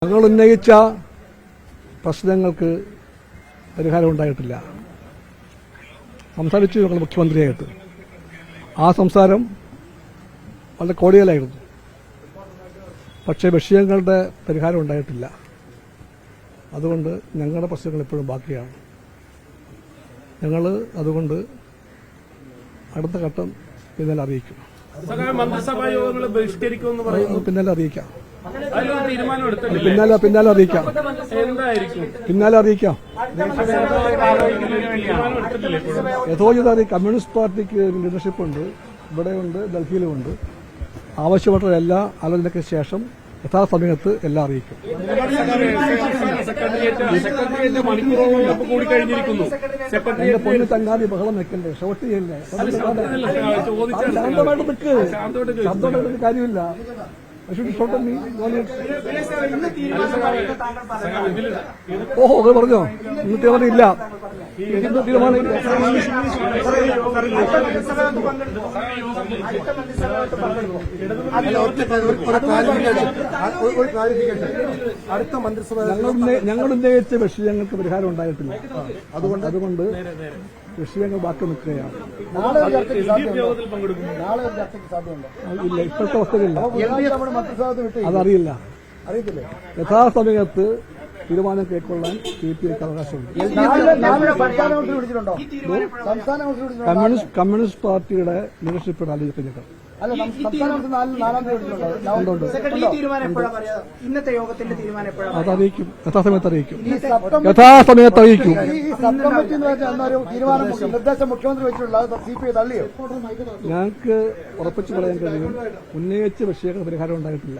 ഞങ്ങൾ ഉന്നയിച്ച പ്രശ്നങ്ങൾക്ക് പരിഹാരം ഉണ്ടായിട്ടില്ല. സംസാരിച്ചു ഞങ്ങൾ മുഖ്യമന്ത്രിയായിട്ട്. ആ സംസാരം വളരെ കോടിയലായിരുന്നു. പക്ഷേ വിഷയങ്ങളുടെ പരിഹാരം ഉണ്ടായിട്ടില്ല. അതുകൊണ്ട് ഞങ്ങളുടെ പ്രശ്നങ്ങൾ ഇപ്പോഴും ബാക്കിയാണ്. ഞങ്ങൾ അതുകൊണ്ട് അടുത്ത ഘട്ടം പിന്നാലെ അറിയിക്കും. മന്ത്രിസഭാ യോഗങ്ങൾ ബഹിഷ്കരിക്കുമെന്ന് പറയുന്നു. പിന്നാലെ അറിയിക്കാം. തീരുമാനം എടുത്തിട്ടില്ല. പിന്നാലെ അറിയിക്കാം. എന്തായിരിക്കും പിന്നാലെ അറിയിക്കാം. യഥോചിത അറിയിക്കും. കമ്മ്യൂണിസ്റ്റ് പാർട്ടിക്ക് ലീഡർഷിപ്പ് ഉണ്ട്, ഇവിടെയുണ്ട്, ഡൽഹിയിലുമുണ്ട്. ആവശ്യപ്പെട്ട എല്ലാ ആലോചനയ്ക്ക് ശേഷം യഥാസമയത്ത് എല്ലാം അറിയിക്കും. എന്റെ പൊന്നു തങ്ങാതി ബഹളം വെക്കണ്ടേ, ഷോട്ട് ചെയ്യല്ലേ, ശാന്തമായിട്ട് നിൽക്ക്. ശബ്ദമായിട്ട് കാര്യമില്ല. ഓഹോ, അത് പറഞ്ഞോ? ഇന്ന് തീരുമാനമില്ല. ഇന്ന് തീരുമാനമില്ല. അടുത്ത മന്ത്രിസഭ ഞങ്ങൾ ഉന്നയിച്ച വിഷയങ്ങൾക്ക് പരിഹാരം ഉണ്ടായിട്ടില്ല. അതുകൊണ്ട് വിഷയങ്ങൾ ബാക്കി നിൽക്കുകയാണ്. ഇല്ല, ഇപ്പോഴത്തെ അവസ്ഥയില്ല. അതറിയില്ല. യഥാസമയത്ത് തീരുമാനം കൈക്കൊള്ളാൻ CPIക്ക് അവകാശമുണ്ട്. കമ്മ്യൂണിസ്റ്റ് പാർട്ടിയുടെ ലീഡർഷിപ്പ് ആലോചിക്കുന്നത് അതറിയിക്കും. യഥാസമയത്ത് അറിയിക്കും. ഞങ്ങൾക്ക് ഉറപ്പിച്ചു പറയാൻ കഴിയും, ഉന്നയിച്ച വിഷയങ്ങൾ പരിഹാരം ഉണ്ടായിട്ടില്ല.